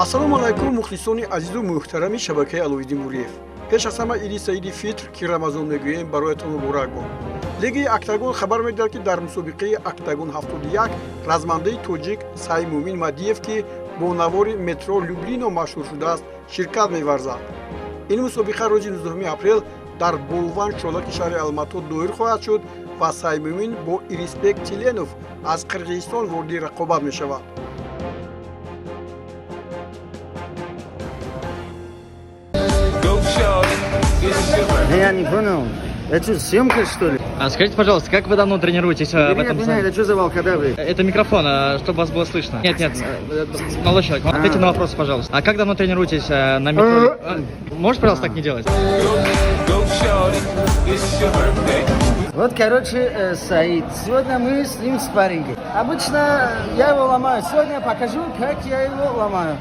ассалому алайкум мухлисони азизу муҳтарами шабакаи Аловиддин Буриев. пеш аз ҳама иди саиди фитр ки рамазон мегӯем бароятон муборак бод. Лигаи октагон хабар медиҳад ки дар мусобиқаи октагон 71 размандаи тоҷик Саймумин Мадиев ки бо навори метро Люблино машҳур шудааст ширкат меварзад. ин мусобиқа рӯзи 19 апрел дар Болван шолаки шаҳри Алмато доир хоҳад шуд ва Саймумин бо Ирисбек Тиленов аз Қирғизистон ворди рақобат мешавад. Я не понял. Это что, съемка, что ли? Скажите, пожалуйста, как вы давно тренируетесь в этом зале? Это что за волкодавы? Это микрофон, чтобы вас было слышно. Нет, молодой человек, ответьте на вопрос, пожалуйста. А как давно тренируетесь на метро? Можешь, пожалуйста, так не делать? Вот, короче, Саид. Сегодня мы с ним в спарринге. Обычно я его ломаю. Сегодня я покажу, как я его ломаю.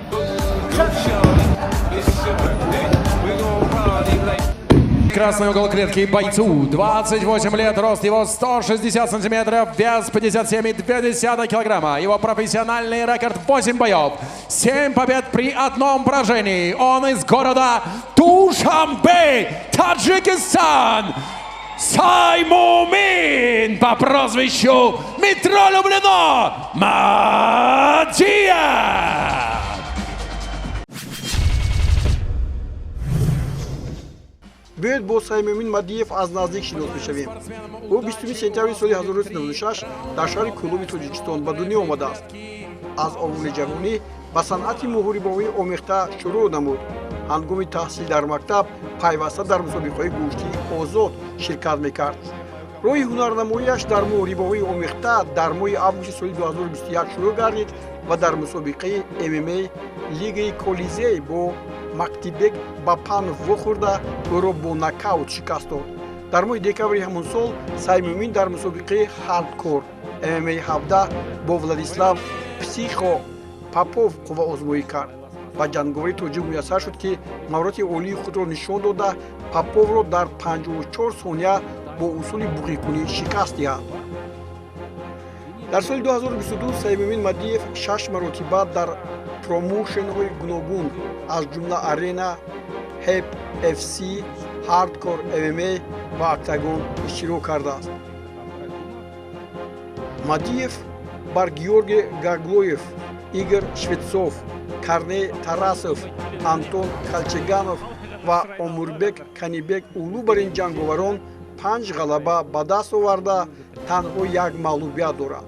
Красный угол клетки бойцу, 28 лет, рост его 160 сантиметров, вес 57,2 килограмма. Его профессиональный рекорд 8 боев, 7 побед при одном поражении. Он из города Душанбе, Таджикистан. Саймумин по прозвищу Метро Люблино Мадиев. биёед бо Саймумин Мадиев аз наздик шинос мешавем. ӯ 20 сентябри соли 1996 дар шаҳри Кӯлоби Тоҷикистон ба дунё омадааст. аз овули ҷавонӣ ба санъати муҳорибовӣ омехта шурӯъ намуд. ҳангоми таҳсил дар мактаб пайваста дар мусобиқаҳои гӯштии озод ширкат мекард. роҳи ҳунарнамоиаш дар муҳорибовии омехта дар моҳи августи соли 2021 шурӯъ гардид ва дар мусобиқаи ММА Лигаи Колизей бо Мактибек Бапанов вохӯрда ӯро бо нокаут шикаст дод. дар моҳи декабри ҳамон сол Саймумин дар мусобиқаи Hardcore MMA 17 бо Владислав Психо Попов қувваозмоӣ кард. ба ҷанговари тоҷик муяссар шуд ки маҳорати олии худро нишон дода Поповро дар 54 сония бо усули буғикунӣ шикаст диҳад. дар соли 2022 Саймумин Мадиев 6 маротиба дар промоушенҳои гуногун аз ҷумла Арена, Hep FC, Hardcore MMA ва Октагон иштирок кардааст. Мадиев бар Георгий Гаглоев, Игорь Швецов, Корней Тарасов, Антон Калчеганов ва Омурбек Канибек улу бар ин ҷанговарон 5 ғалаба ба даст оварда танҳо як мағлубият дорад.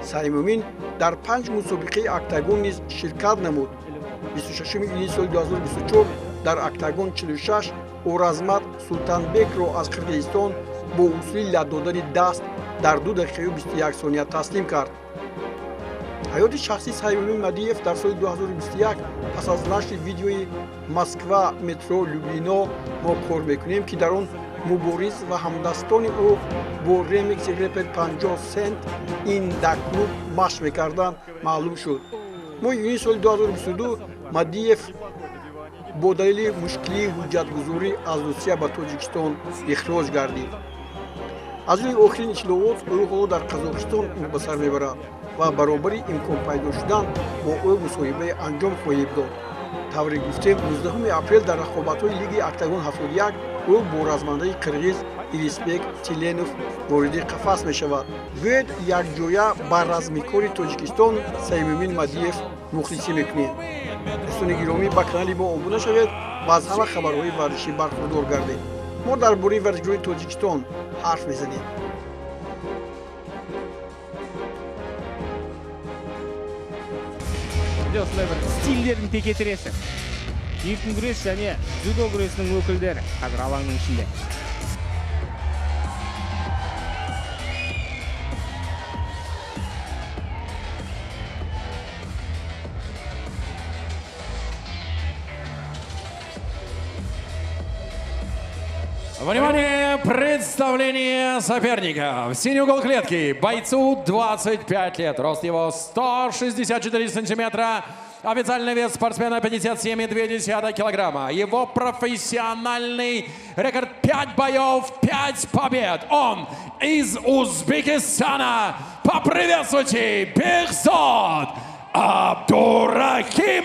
Саймумин дар 5 мусобиқаи октагон низ ширкат намуд. 26 июни соли 2024 дар октагон 46 Оразмат Султанбекро аз Қирғизистон бо усули лат додани даст дар 2 дақиқаи 21 сония таслим кард. ҳаёти шахсии Саймумин Мадиев дар соли 2021 пас аз нашри видеои Москва метро Люблино мо кор мекунем ки дар он мубориз ва ҳамдастони ӯ бо ремикси репер 50 Cent ин да клуб машқ мекардан маълум шуд. моҳи июни соли 2022 Мадиев бо далели мушкилии ҳуҷҷатгузорӣ аз Русия ба Тоҷикистон ихроҷ гардид. аз рӯи охирин итлоот ӯ ҳоло дар Қазоқистон ба сар мебарад ва баробари имкон пайдо шудан бо ӯ мусоҳибае анҷом хоҳем дод. тавре гуфтем 19 апрел дар рақобатҳои Лигаи Октагон 71 ӯ бо размандаи қирғиз Ирисбек Тиленов вориди қафас мешавад. гӯед якҷоя ба размикори Тоҷикистон Саймумин Мадиев мухлисӣ мекунем. дӯстони гиромӣ ба канали мо обуна шавед ва аз ҳама хабарҳои варзишӣ бархурдор гардед. мо дар бораи варзишгоҳи Тоҷикистон ҳарф мезанем. осындай бір стильдерін текетіресің. Еркін күрес және дзюдо күресінің өкілдері қазір алаңның ішінде. Внимание, представление соперника. В синий угол клетки бойцу 25 лет, рост его 164 сантиметра, официальный вес спортсмена 57,2 килограмма. Его профессиональный рекорд 5 боев, 5 побед. Он из Узбекистана. Поприветствуйте, Бехзод Абдурахимов.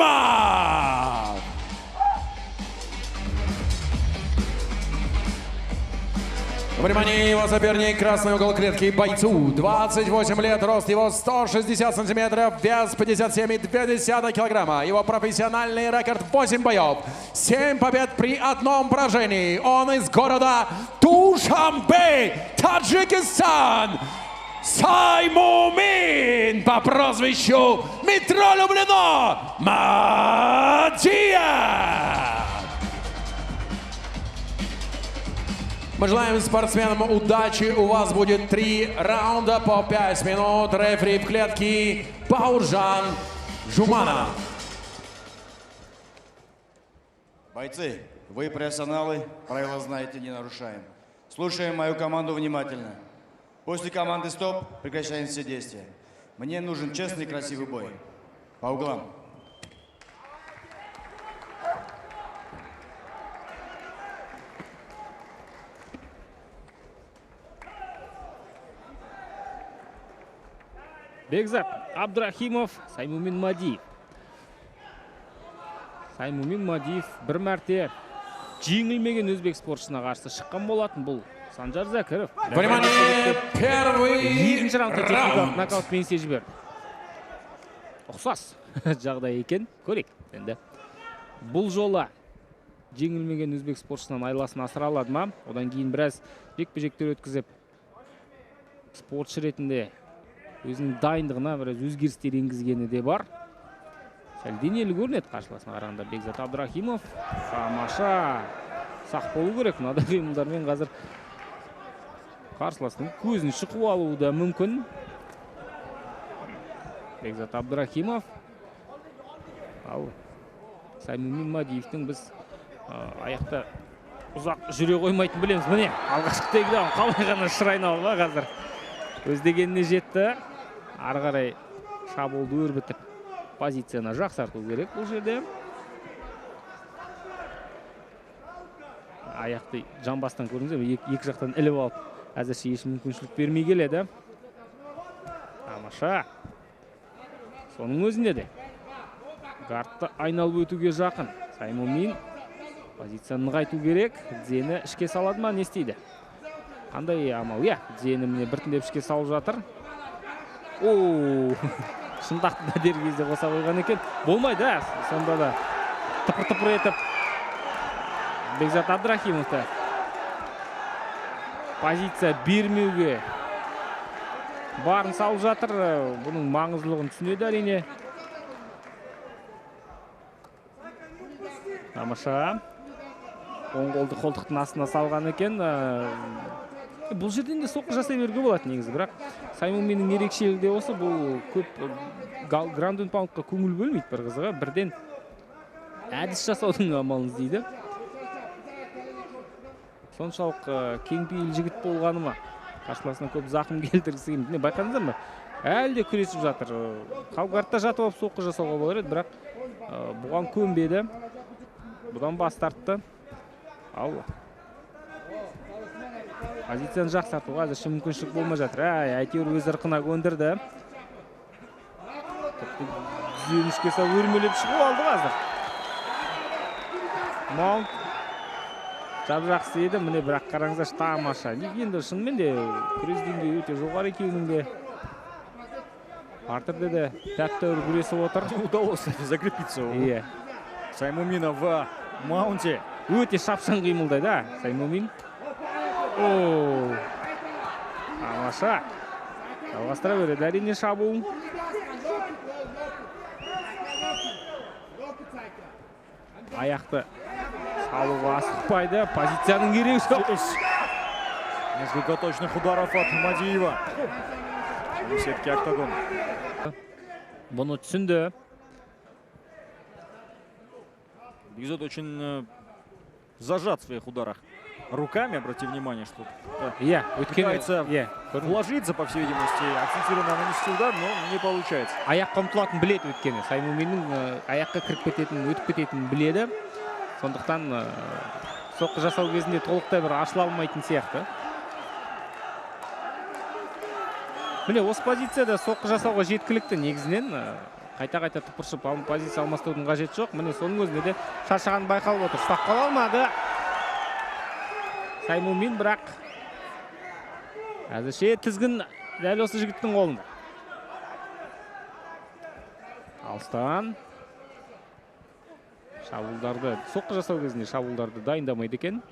Внимание, его соперник, красный угол клетки, бойцу, 28 лет, рост его 160 сантиметров, вес 57,2 килограмма. Его профессиональный рекорд 8 боев, 7 побед при одном поражении. Он из города Душанбе, Таджикистан. Саймумин по прозвищу Метро Люблено Мадия. Мы желаем спортсменам удачи. У вас будет 3 раунда по 5 минут. Рефери в клетке Бауржан Жумана. Бойцы, вы профессионалы, правила знаете, не нарушаем. Слушаем мою команду внимательно. После команды «Стоп» прекращаем все действия. Мне нужен честный и красивый бой. По углам. Бекзат Абдрахимов, Саймумин Мадиев. Саймумин Мадиев бір мәрте жеңілмеген өзбек спортшысына қарсы шыққан болатын. Бұл Санжар Зәкіров. Внимание, первый Екінші раундта техникалық раунд. нокаутпен есе жіберді. Ұқсас жағдай екен. Көрейік. Енді бұл жолы жеңілмеген өзбек спортшысынан айласын асыра алады ма? Одан кейін біраз жекпе-жектер өткізіп, спортшы ретінде өзінің дайындығына біраз өзгерістер енгізгені де бар. Сәл денелі көрінеді қарсыласына қарағанда. Бекзат Абдрахимов тамаша сақ болу керек. Мынадай қимылдармен қазір қарсыласының көзін шұқып алуы да мүмкін. Бекзат Абдрахимов. Ал Саймумин Мадиевтің біз аяқта ұзақ жүре қоймайтын білеміз. Міне, алғашқыдегіден қалай ғана шырайнауға қазір өз дегеніне жетті. Ары қарай шабуылды өрбітіп, позицияны жақсарту керек бұл жерде. Аяқты жамбастан көріңіздер, екі жақтан іліп алып, әзірше еш мүмкіншілік бермей келеді. Тамаша. Соның өзінде де гардты айналып өтуге жақын. Саймумин позицияны нығайту керек. Дзені ішке салады ма, не істейді? Қандай амал? Дзені міне біртіндеп ішке салып жатыр. Шындақты да дер кезде қоса қойған екен. Болмайды, сонда да тыпыр-тыпыр етіп Бекзат Абдрахимовты позиция бермеуге барын салып жатыр. Бұның маңыздылығын түсінеді әрине. Тамаша. Оң қолды қолтықтың астына салған екен. Бұл жерден де соққы жасай беруге болады негізі, бірақ Саймуминнің ерекшелігі де осы, бұл көп граунд энд паундқа көңіл бөлмейді бір қызығы. Бірден әдіс жасаудың амалын іздейді. Соншалық кеңпейіл жігіт болғаны ма? Қарсыласына көп зақым келтіргісі келмейді. Байқадыңыздар ма? Әлі де күресіп жатыр. Қаугартта жатып алып соққы жасауға болар еді, бірақ бұған көнбеді. Бұдан бас тартты. Ал позицияны жақсартуға әзірше мүмкіншілік болмай жатыр. Әйтеуір өз ырқына көндірді. Дүзенішке сау өрмелеп шығып алды қазір. Маунт жап-жақсы еді. Міне бірақ қараңыздар, тамаша. Енді шынымен де күрес деңгейі өте жоғары екеуінің де. Партерде де тәп-тәуір күресіп отыр. Удалось закрепиться у Саймумина в маунте. Өте шапшаң қимылдайды, Саймумин. Тамаша. Жалғастыра береді әрине шабуыл. Аяқты салуға асықпайды. Позицияның керегі жоқ. Несколько точных ударов от Мадиева. В сетке октагон. Бұны түсінді. Бекзат очень зажат в своих ударах. Руками, обрати внимание, что пытается вложиться, по всей видимости, акцентированно нанести удар, но не получается. Аяққа ұмтылатын біледі өткені. Саймуминнің аяққа кіріп кететін, өтіп кететін біледі. Сондықтан соққы жасау кезінде толықтай бір ашыла алмайтын сияқты. Міне, осы позицияда соққы жасауға жеткілікті негізінен. қайта тыпыршып позиция алмастырудың қажеті жоқ. Міне соның өзінде де шаршаған байқалып отыр. Ұстап қала алмады. Саймумин, бірақ әзірше тізгін дәл осы жігіттің қолында. Алыстан шабуылдарды, соққы жасау кезінде шабуылдарды дайындамайды екен.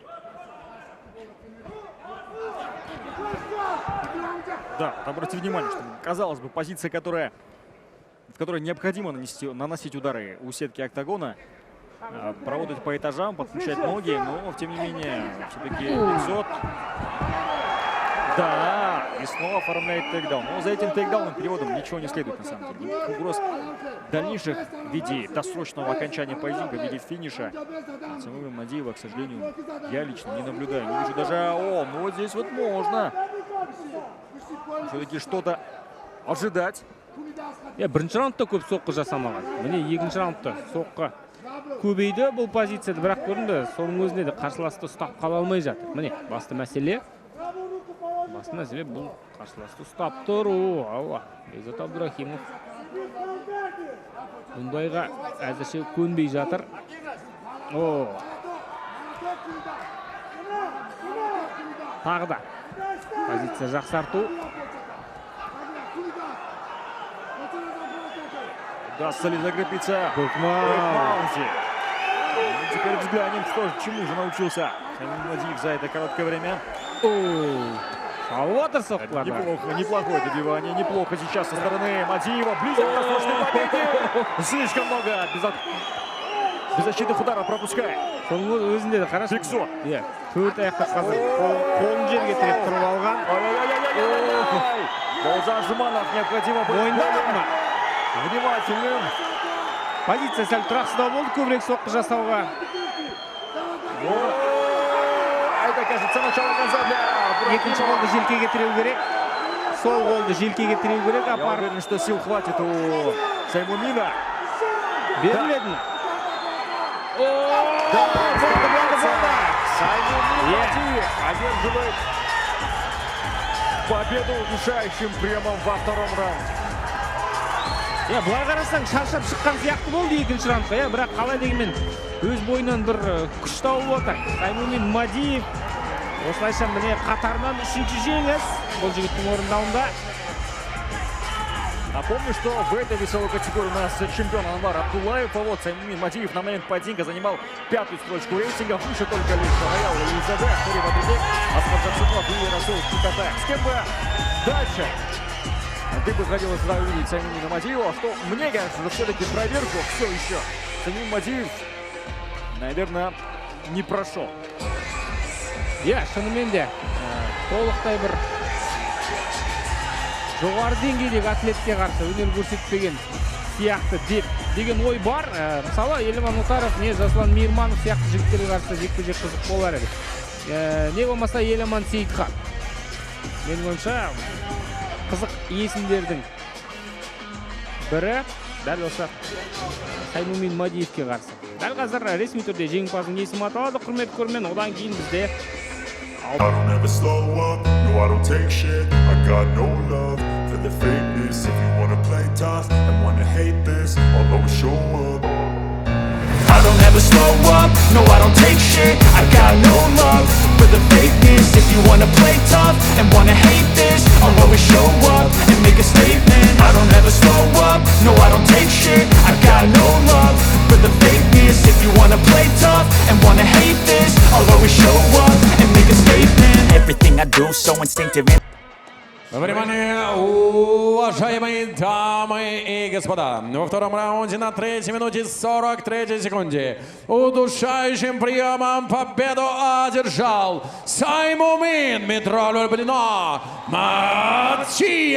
Да, вот обратите внимание, что, казалось бы, позиция, в которой необходимо наносить удары у сетки октагона, проводить по этажам, подключать ноги, но, тем не менее, все-таки эпизод. Да, и снова оформляет тейкдаун. Но за этим тейкдауном переводом ничего не следует, на самом деле. Никаких угроз дальнейших в виде досрочного окончания поединка, в виде финиша Саймумин Мадиева, к сожалению, я лично не наблюдаю. Не вижу даже, ну вот здесь вот можно все-таки что-то ожидать. Бірінші раундта көп соққы жасамаған. Міне екінші раундта соққы көбейді бұл позицияда, бірақ көрінді, соның өзінде де қарсыласты ұстап қала алмай жатыр. Міне басты мәселе бұл қарсыласты ұстап тұру. Бекзат Абдрахимов бұндайға әзірше көнбей жатыр. Тағы да позиция жақсарту. Удастся ли закрепиться? Букмаунти. Теперь взглянем, чему же научился Саймумин Мадиев за это короткое время. Неплохое добивание, неплохо сейчас со стороны Мадиева. Близок к досрочной победе. Слишком много беззащитных ударов пропускает. Бекзот. Төрт аяққа қазір қолын жерге тіреп тұрып алған. Бауыржан Жұманов необходимо быть внимательным. Позиция сәл тұрақсыздау болды, көбірек соққы жасауға. Это, кажется, начало конца для... Екінші қолды желкеге тіреу керек. Сол қолды желкеге тіреу керек. Я уверен, что сил хватит у Саймумина. Беріледі. Саймумин Мадиев одерживает победу решающим приемом во втором раунде. Былай қарасаң, шаршап шыққан сияқты болды екінші раундқа. Бірақ қалай дегенмен өз бойынан бір күш тауып отыр. Саймумин Мадиев осылайша міне қатарынан үшінші жеңіс бұл жігіттің орындауында. Напомню, что в этой весовой категории у нас чемпион Анвар Абдуллаев. А вот Саймумин Мадиев на момент поединка занимал 5-ю строчку рейтинга. Выше только лишь Роял и Изаде, Кори Бадридек, Аспар Джамшитов и Расул Кикатаев. С кем бы дальше ты бы хотелось увидеть Саймумина Мадиева, что мне кажется, что все-таки проверку все еще Саймумин Мадиев, наверное, не прошел. Шынымен де толықтай бір жоғары деңгейдегі атлетке қарсы өнер көрсетпеген сияқты деген ой бар. Мысалы, Елеман Отаров, Жасұлан Мейірманов сияқты жігіттерге қарсы жекпе-жек қызық болар еді. Не болмаса Еламан Сейітхан. Менің ойымша қызық есімдердің бірі дәл осы Саймумин Мадиевке қарсы. Дәл қазір ресми түрде жеңімпаздың есімі аталады. Құрметті көрермен, одан кейін бізде I don't ever slow up, no I don't take shit. I got no love for the fakeness. If you wanna play tough and wanna hate this, I'll always show up. I don't ever slow up, no I don't take shit. I got no love for the fakeness. If you wanna play tough and wanna hate this, I'll always show up and make a statement. I don't ever slow up, no I don't take shit. I got no love for the fakeness. If you wanna play tough and wanna hate this, I'll always show up and make a statement. Everything I do so instinctive. Внимание, уважаемые дамы и господа! Во втором раунде на 3-й минуте 43 секунде удушающим приемом победу одержал Саймумин Мадиев.